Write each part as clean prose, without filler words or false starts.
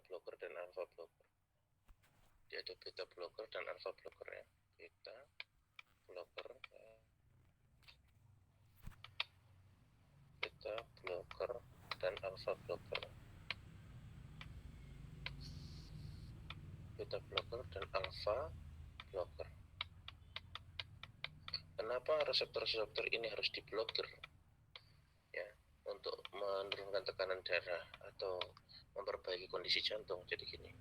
blocker dan alpha blocker. Dia ada beta blocker dan alpha blocker ya. Beta blocker ya. Beta blocker dan alpha blocker. Beta blocker dan alpha blocker. Kenapa reseptor-reseptor ini harus diblokir? Ya, untuk menurunkan tekanan darah atau memperbaiki kondisi jantung. Jadi gini,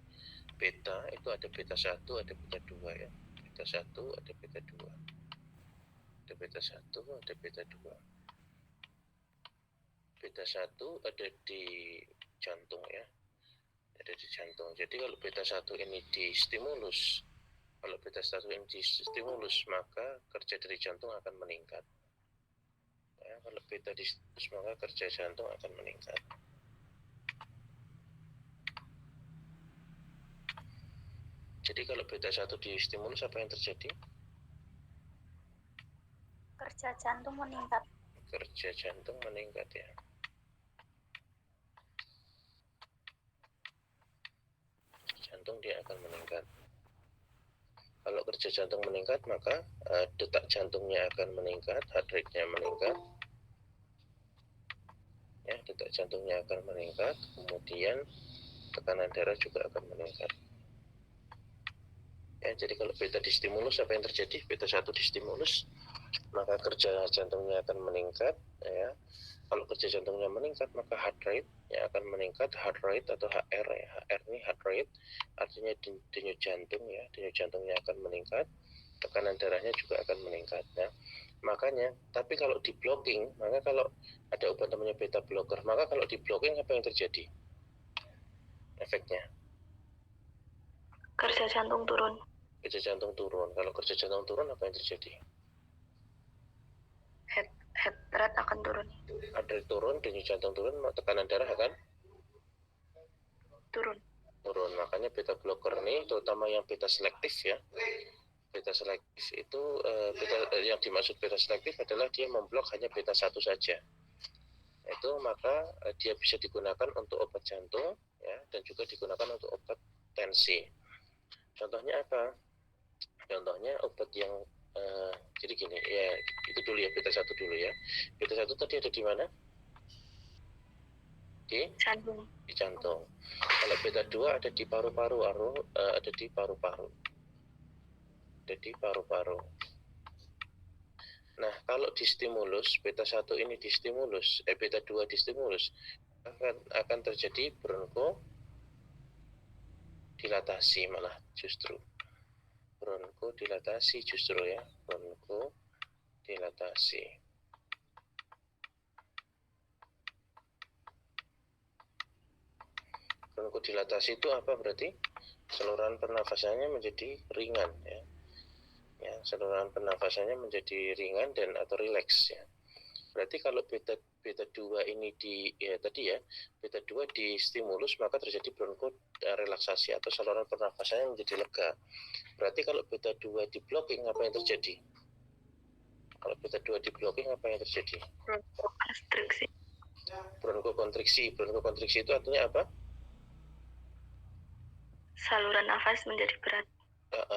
beta itu ada beta 1, ada beta 2 ya. Beta 1, ada beta 2. Ada beta 1, ada beta 2. Beta 1 ada di jantung ya. Ada di jantung. Jadi kalau beta 1 ini distimulus, maka kerja dari jantung akan meningkat. Ya, kalau beta distimulus maka kerja jantung akan meningkat. Jadi kalau beta 1 distimulus apa yang terjadi? Kerja jantung meningkat. Kerja jantung meningkat ya. Jantung dia akan meningkat. Kalau kerja jantung meningkat maka detak jantungnya akan meningkat, heart rate-nya meningkat. Ya, detak jantungnya akan meningkat, kemudian tekanan darah juga akan meningkat. Ya, jadi kalau beta distimulus apa yang terjadi? Beta 1 distimulus, maka kerja jantungnya akan meningkat ya. Kalau kerja jantungnya meningkat maka heart rate yang akan meningkat, heart rate atau HR ya. HR ini heart rate artinya denyut jantung ya, denyut jantungnya akan meningkat, tekanan darahnya juga akan meningkat ya. Makanya, tapi kalau di blocking, maka kalau ada obat namanya beta blocker, maka kalau di blocking apa yang terjadi? Efeknya Kerja jantung turun. Kerja jantung turun. Kalau kerja jantung turun apa yang terjadi? Heart rate akan turun. Heart rate turun, denyut jantung turun, tekanan darah akan turun. Makanya beta blocker ini, terutama yang beta selektif ya. Beta selektif itu yang dimaksud beta selektif adalah dia memblok hanya beta 1 saja. Itu maka dia bisa digunakan untuk obat jantung ya, dan juga digunakan untuk obat tensi. Contohnya apa? Contohnya obat yang jadi gini ya, itu dulu ya, beta 1 dulu ya. Beta 1 tadi ada di mana? Di jantung. Di jantung. Kalau beta 2 ada di paru-paru, ada di paru-paru. Ada di paru-paru. Nah, kalau distimulus, beta 1 ini distimulus, beta 2 distimulus, akan terjadi bronchodilatasi malah justru. Bronchodilatasi justru ya, bronchodilatasi. Bronchodilatasi itu apa berarti? Saluran pernafasannya menjadi ringan ya. Ya, saluran pernafasannya menjadi ringan dan atau rileks ya. Berarti kalau beta 2 ini beta 2 di stimulus maka terjadi bronchorelaksasi atau saluran pernafasannya menjadi lega. Berarti kalau beta 2 di blocking apa yang terjadi? Kalau beta 2 di blocking apa yang terjadi? Bronkokonstriksi. Bronkokonstriksi itu artinya apa? Saluran nafas menjadi berat.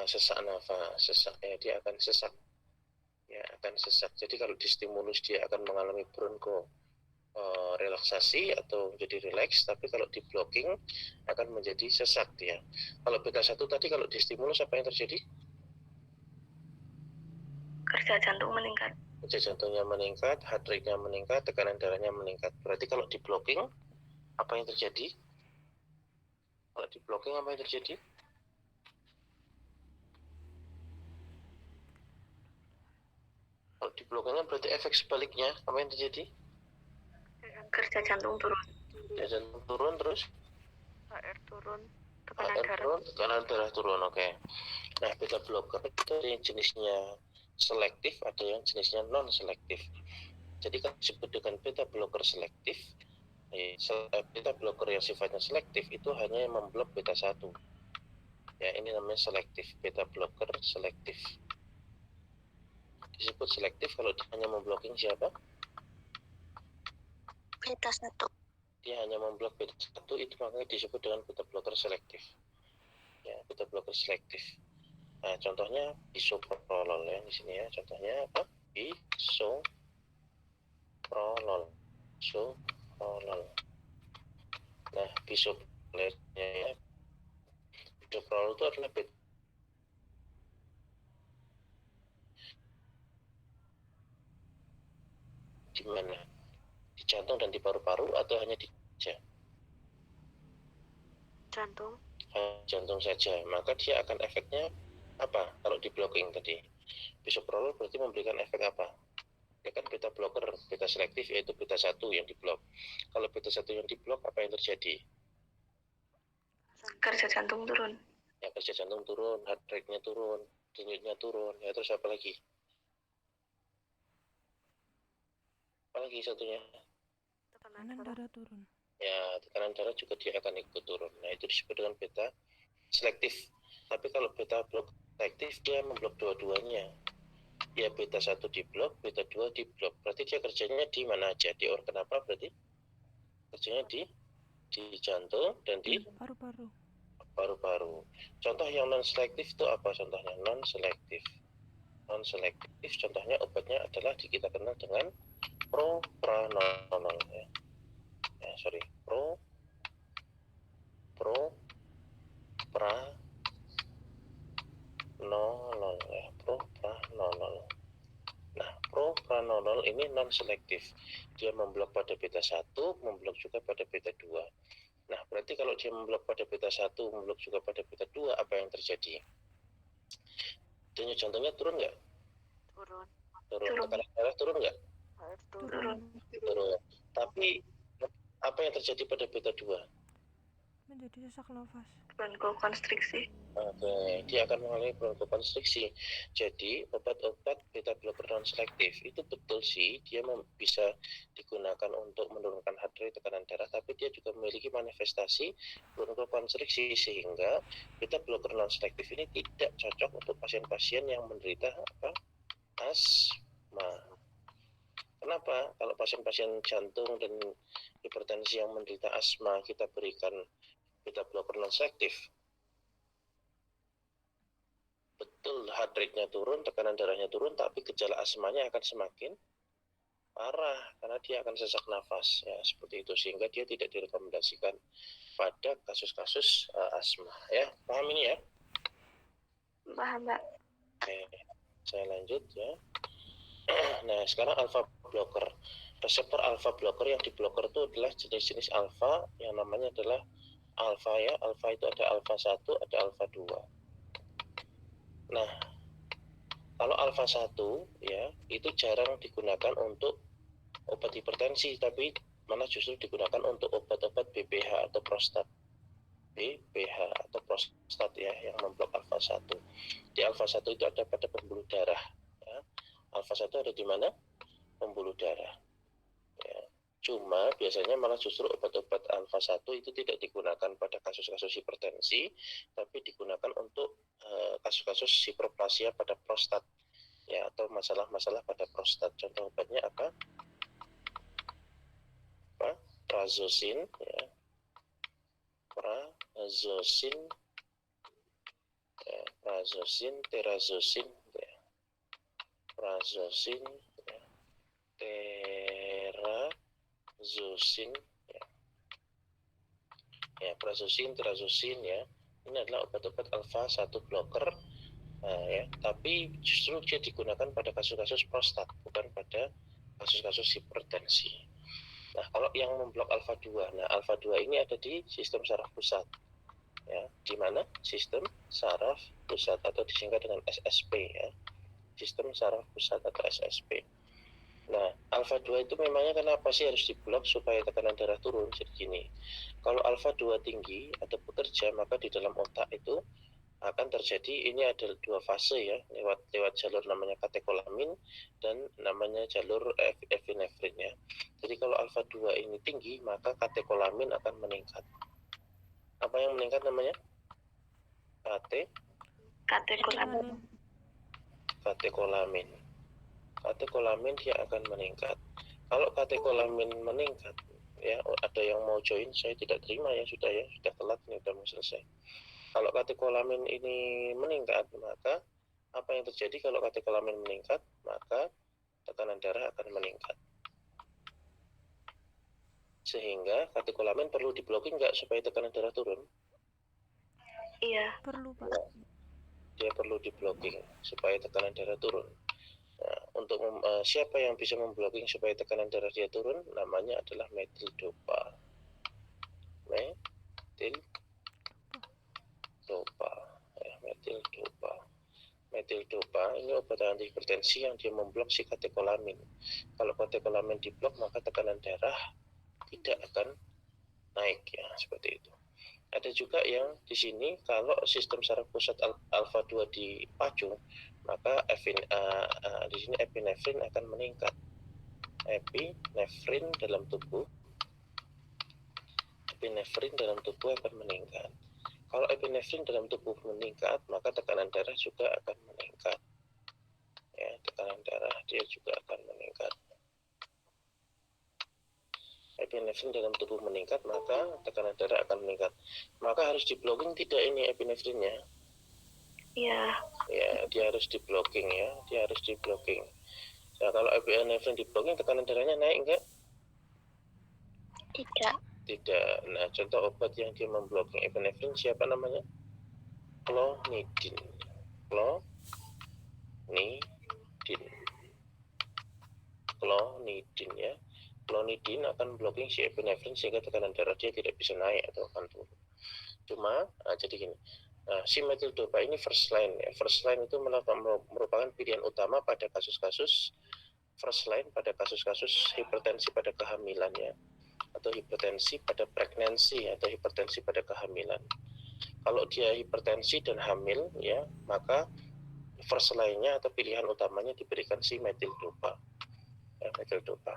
Sesak nafas, dia akan sesak. Ya, akan sesak. Jadi kalau distimulus dia akan mengalami relaksasi atau menjadi rileks, tapi kalau di blocking akan menjadi sesak dia. Kalau beta 1 tadi kalau distimulus apa yang terjadi? Kerja jantung meningkat. Kerja jantungnya meningkat, heart rate-nya meningkat, tekanan darahnya meningkat. Berarti kalau di blocking apa yang terjadi? Kalau di blocking apa yang terjadi? Kalau di blockingnya berarti efek sebaliknya apa yang terjadi? Kerja jantung turun. Kerja jantung turun terus? HR turun. Tekanan darah turun, oke. Nah, beta blocker itu ada yang jenisnya selektif, ada yang jenisnya non selektif. Jadi kalau disebut dengan beta blocker selektif, beta blocker yang sifatnya selektif itu hanya memblok beta 1. Ya, ini namanya selektif, beta blocker selektif. Disebut selektif kalau dia hanya memblocking siapa? Beta 1. dia hanya memblok beta 1, itu makanya disebut dengan beta blocker selektif. Ya, beta blocker selektif. Nah, contohnya bisoprolol ya di sini ya. Contohnya apa? Bisoprolol. Bisoprolol. Nah, bisoprololnya ya. Bisoprolol itu adalah beta di mana? Di jantung dan di paru-paru atau hanya di Jantung. jantung saja, maka dia akan efeknya apa kalau di blocking tadi? Bisoprolol berarti memberikan efek apa? Ya kan beta blocker, beta selektif yaitu beta 1 yang diblok. Kalau beta 1 yang diblok, apa yang terjadi? Kerja jantung turun. Ya, kerja jantung turun, heart rate-nya turun, denyutnya turun, ya terus apa lagi? Apa lagi satunya? Tekanan darah turun. Ya, tekanan darah juga dia akan ikut turun. Nah, itu disebut dengan beta selektif. Tapi kalau beta blok selektif, dia memblok dua-duanya. Ya, beta 1 diblok, beta 2 diblok. Berarti dia kerjanya di mana aja? Di organ apa berarti? Kerjanya di jantung dan di Paru-paru. paru-paru. Contoh yang non selektif itu apa contohnya? Non selektif. Non selektif contohnya obatnya adalah kita kenal dengan propranolol ya. Propranolol ya, propranolol. Nah, propranolol ini non selektif. Dia memblok pada beta 1, memblok juga pada beta 2. Nah, berarti kalau dia memblok pada beta 1, memblok juga pada beta 2, apa yang terjadi? Denyut jantungnya turun nggak? Turun. Turun. Tekanan darah turun nggak? Turun. Turun. Tapi apa yang terjadi pada beta 2? Menjadi sesak nafas. Bronkokonstriksi. Oke, dia akan mengalami bronkokonstriksi. Jadi obat-obat beta blocker non selektif itu betul sih dia bisa digunakan untuk menurunkan heart rate, tekanan darah, tapi dia juga memiliki manifestasi bronkokonstriksi sehingga beta blocker non selektif ini tidak cocok untuk pasien-pasien yang menderita asma. Kenapa? Kalau pasien-pasien jantung dan hipertensi yang menderita asma kita berikan beta blocker non selektif, betul heart rate-nya turun, tekanan darahnya turun, tapi gejala asmanya akan semakin parah karena dia akan sesak nafas ya, seperti itu, sehingga dia tidak direkomendasikan pada kasus-kasus asma ya. Paham ini ya? Paham, Mbak. Oke, saya lanjut ya. Nah, sekarang alpha blocker. Reseptor alpha blocker yang diblokir itu adalah jenis-jenis alpha yang namanya adalah alpha ya. Alpha itu ada alpha 1, ada alpha 2. Nah, kalau alpha 1 ya, itu jarang digunakan untuk obat hipertensi, tapi malah justru digunakan untuk obat-obat BPH atau prostat. BPH atau prostat ya, yang memblok alpha 1. Di alpha 1 itu ada pada pembuluh darah ya. Alpha 1 ada di mana? Pembuluh darah ya. Cuma biasanya malah justru obat-obat alpha 1 itu tidak digunakan pada kasus-kasus hipertensi, tapi digunakan untuk kasus-kasus hiperplasia pada prostat ya, atau masalah-masalah pada prostat. Contoh obatnya apa? Prazosin ya. Prazosin ya. Prazosin, terazosin ya. Prazosin ya. Terazosin ya. Ya, prazosin, terazosin ya. Ini adalah obat-obat alpha 1 blocker ya, tapi justru dia digunakan pada kasus-kasus prostat, bukan pada kasus-kasus hipertensi. Nah, kalau yang memblok alpha 2, nah alpha 2 ini ada di sistem saraf pusat. Ya, di mana? Sistem saraf pusat atau disingkat dengan SSP ya. Sistem saraf pusat atau SSP. Nah, alpha 2 itu memangnya kenapa sih harus diblok supaya tekanan darah turun? Jadi gini, kalau alpha 2 tinggi atau bekerja, maka di dalam otak itu akan terjadi, ini ada dua fase ya, lewat jalur namanya katekolamin dan namanya jalur epinefrin ya. Jadi kalau alpha 2 ini tinggi, maka katekolamin akan meningkat. Apa yang meningkat namanya? Katekolamin. Katekolamin. Katekolamin dia akan meningkat. Kalau katekolamin meningkat, ya, ada yang mau join, saya tidak terima ya, sudah telat ini, sudah mau selesai. Kalau katekolamin ini meningkat, maka apa yang terjadi kalau katekolamin meningkat? Maka tekanan darah akan meningkat. Sehingga katekolamin perlu diblocking nggak supaya tekanan darah turun? Iya. Perlu, Pak. Ya, dia perlu diblocking supaya tekanan darah turun. Nah, untuk siapa yang bisa memblocking supaya tekanan darah dia turun? Namanya adalah metil dopa. Metil dopa. Metil dopa. Metil dopa ini obat antihipertensi yang dia memblok si katekolamin. Kalau katekolamin diblok, maka tekanan darah tidak akan naik ya, seperti itu. Ada juga yang di sini kalau sistem saraf pusat alfa 2 dipacu, maka di sini epinefrin akan meningkat. Epinefrin dalam tubuh akan meningkat. Kalau epinefrin dalam tubuh meningkat, maka tekanan darah juga akan meningkat. Ya, tekanan darah dia juga akan meningkat. Epinefrin dalam tubuh meningkat, maka tekanan darah akan meningkat. Maka harus diblocking tidak ini epinefrinnya? Iya. Ya, dia harus diblocking ya, Nah, kalau epinefrin diblocking, tekanan darahnya naik enggak? Tidak. Nah, contoh obat yang dia memblocking epinefrin siapa namanya? Clonidin. Clonidin ya. Clonidin akan blocking si epinefrin sehingga tekanan darah dia tidak bisa naik atau akan turun. Cuma jadi gini, si metil dopa ini first line ya. First line itu merupakan pilihan utama pada kasus-kasus hipertensi pada kehamilan ya, atau hipertensi pada pregnancy atau hipertensi pada kehamilan. Kalau dia hipertensi dan hamil ya, maka first line-nya atau pilihan utamanya diberikan si metil dopa. Metil dopa.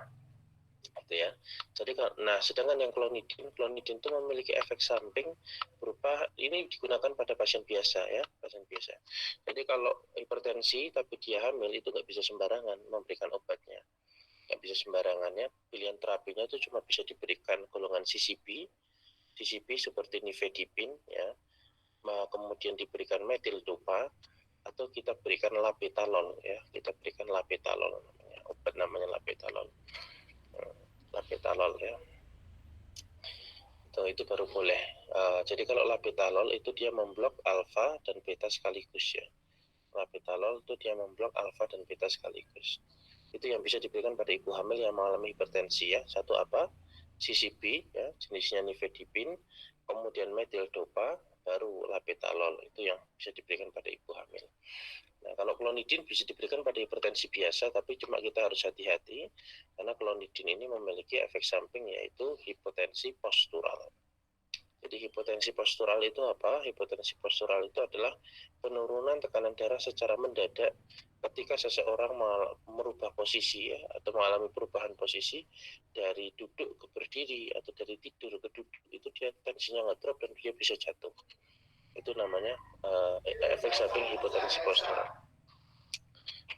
Gitu ya. Jadi sedangkan yang clonidin itu memiliki efek samping berupa ini digunakan pada pasien biasa ya, Jadi kalau hipertensi tapi dia hamil itu nggak bisa sembarangan memberikan obatnya, nggak bisa sembarangannya. Pilihan terapinya itu cuma bisa diberikan golongan CCB seperti nifedipin ya, kemudian diberikan metil dopa atau kita berikan labetalol ya, namanya obat namanya labetalol ya. Itu baru boleh. Jadi kalau labetalol itu dia memblok alfa dan beta sekaligus ya. Labetalol itu dia memblok alfa dan beta sekaligus. Itu yang bisa diberikan pada ibu hamil yang mengalami hipertensi ya. Satu apa? CCB ya, jenisnya nifedipin, kemudian metil dopa, baru labetalol. Itu yang bisa diberikan pada ibu hamil. Nah, kalau clonidin bisa diberikan pada hipertensi biasa, tapi cuma kita harus hati-hati karena clonidin ini memiliki efek samping yaitu hipotensi postural. Jadi hipotensi postural itu apa? Hipotensi postural itu adalah penurunan tekanan darah secara mendadak ketika seseorang merubah posisi ya, atau mengalami perubahan posisi dari duduk ke berdiri atau dari tidur ke duduk, itu dia tensinya ngedrop dan dia bisa jatuh. Itu namanya efek samping hipotensi postural.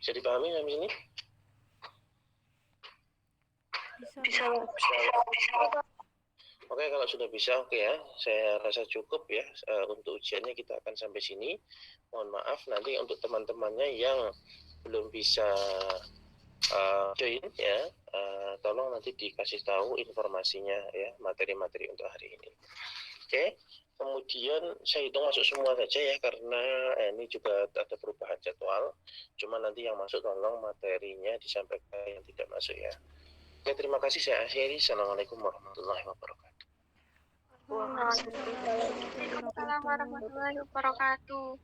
Bisa dipahami sampai sini? Bisa. Oke, kalau sudah bisa, oke ya. Saya rasa cukup ya. Untuk ujiannya kita akan sampai sini. Mohon maaf nanti untuk teman-temannya yang belum bisa join ya, tolong nanti dikasih tahu informasinya ya, materi-materi untuk hari ini. Oke. Kemudian saya hitung masuk semua saja ya, karena ini juga ada perubahan jadwal. Cuma nanti yang masuk tolong materinya disampaikan, yang tidak masuk ya. Oke, terima kasih, saya akhiri. Assalamualaikum warahmatullahi wabarakatuh. Waalaikumsalam warahmatullahi wabarakatuh.